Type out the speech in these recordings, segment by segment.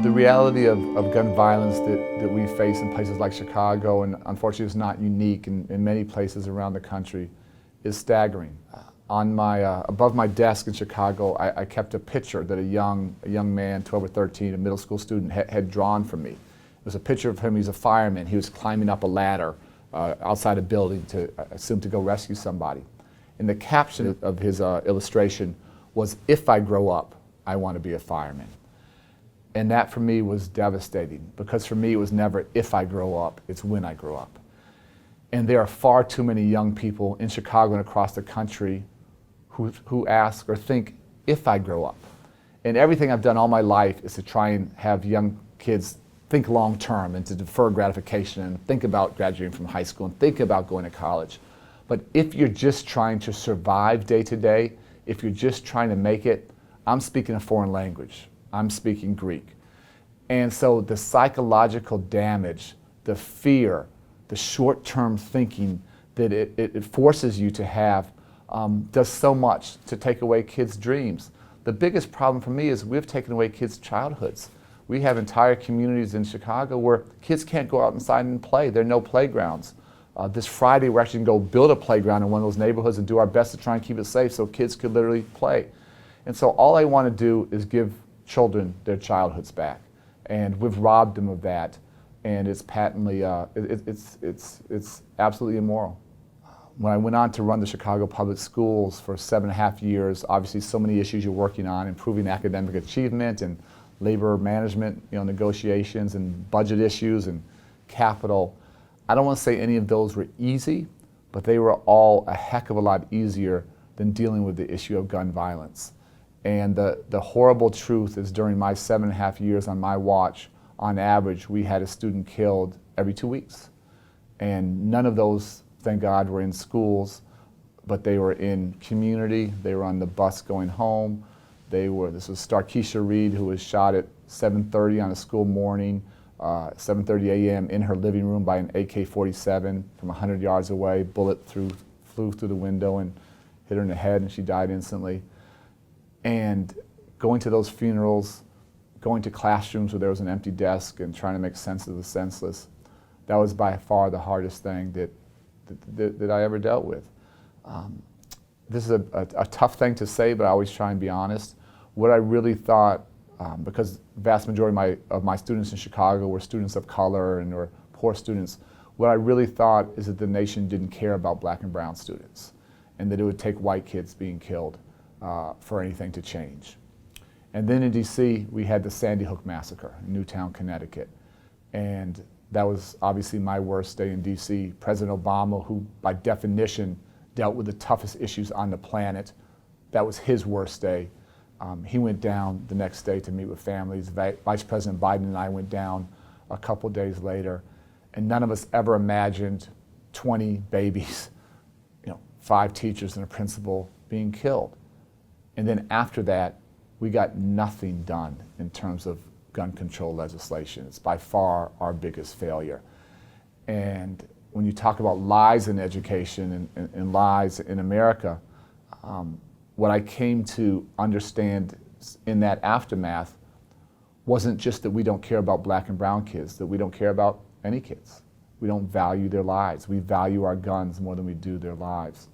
The reality of gun violence that we face in places like Chicago, and unfortunately it's not unique in many places around the country, is staggering. On my, above my desk in Chicago, I kept a picture that a young man, 12 or 13, a middle school student, had drawn for me. It was a picture of him. He's a fireman. He was climbing up a ladder outside a building to, assume, to go rescue somebody. And the caption of his illustration was, "If I grow up, I want to be a fireman." And that for me was devastating, because for me it was never if I grow up, it's when I grow up. And there are far too many young people in Chicago and across the country who ask or think, if I grow up. And everything I've done all my life is to try and have young kids think long term and to defer gratification and think about graduating from high school and think about going to college. But if you're just trying to survive day to day, if you're just trying to make it, I'm speaking a foreign language. I'm speaking Greek. And so the psychological damage, the fear, the short-term thinking that it forces you to have does so much to take away kids' dreams. The biggest problem for me is we've taken away kids' childhoods. We have entire communities in Chicago where kids can't go out inside and play. There are no playgrounds. This Friday we're actually going to go build a playground in one of those neighborhoods and do our best to try and keep it safe so kids could literally play. And so all I want to do is give children their childhoods back. And we've robbed them of that. And it's patently, it's absolutely immoral. When I went on to run the Chicago Public Schools for 7.5 years, obviously so many issues you're working on, improving academic achievement and labor management, negotiations and budget issues and capital. I don't want to say any of those were easy, but they were all a heck of a lot easier than dealing with the issue of gun violence. And the horrible truth is during my 7.5 years on my watch, on average, we had a student killed every 2 weeks. And none of those, thank God, were in schools, but they were in community. They were on the bus going home. This was Starkeisha Reed, who was shot at 7:30 on a school morning, 7:30 a.m. in her living room by an AK-47 from 100 yards away. Bullet flew through the window and hit her in the head, and she died instantly. And going to those funerals, going to classrooms where there was an empty desk and trying to make sense of the senseless, that was by far the hardest thing that I ever dealt with. This is a tough thing to say, but I always try and be honest. What I really thought, because the vast majority of my students in Chicago were students of color and were poor students, what I really thought is that the nation didn't care about black and brown students, and that it would take white kids being killed for anything to change. And then in DC, we had the Sandy Hook massacre in Newtown, Connecticut. And that was obviously my worst day in DC. President Obama, who by definition dealt with the toughest issues on the planet, that was his worst day. He went down the next day to meet with families. Vice President Biden and I went down a couple days later. And none of us ever imagined 20 babies, 5 teachers and a principal being killed. And then after that, we got nothing done in terms of gun control legislation. It's by far our biggest failure. And when you talk about lies in education and lies in America, what I came to understand in that aftermath wasn't just that we don't care about black and brown kids, that we don't care about any kids. We don't value their lives. We value our guns more than we do their lives.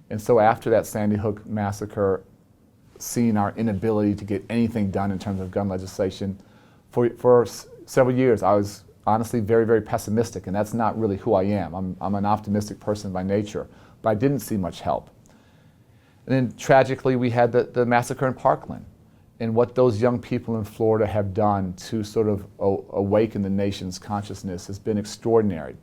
And so after that Sandy Hook massacre, seeing our inability to get anything done in terms of gun legislation, for several years I was honestly very, very pessimistic, and that's not really who I am. I'm an optimistic person by nature, but I didn't see much help. And then tragically we had the massacre in Parkland, and what those young people in Florida have done to sort of awaken the nation's consciousness has been extraordinary.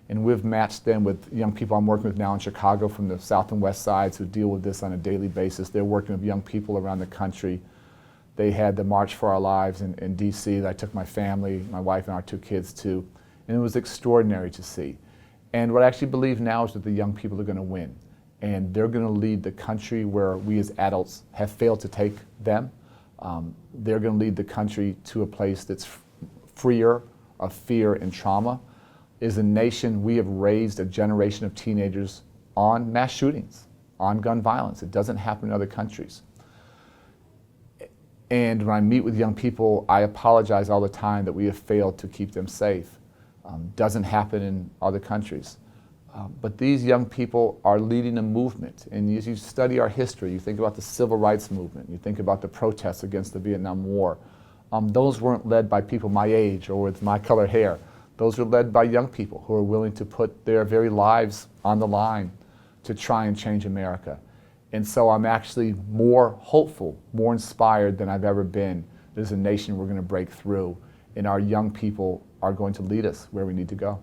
And we've matched them with young people I'm working with now in Chicago from the South and West Sides who deal with this on a daily basis. They're working with young people around the country. They had the March for Our Lives in DC that I took my family, my wife and our 2 kids to, and it was extraordinary to see. And what I actually believe now is that the young people are going to win, and they're going to lead the country where we as adults have failed to take them. They're going to lead the country to a place that's freer of fear and trauma. Is a nation, we have raised a generation of teenagers on mass shootings, on gun violence. It doesn't happen in other countries. And when I meet with young people, I apologize all the time that we have failed to keep them safe. Doesn't happen in other countries. But these young people are leading a movement. And as you study our history, you think about the civil rights movement, you think about the protests against the Vietnam War. Those weren't led by people my age or with my color hair. Those were led by young people who are willing to put their very lives on the line to try and change America. And so I'm actually more hopeful, more inspired than I've ever been. As a nation, we're going to break through, and our young people are going to lead us where we need to go.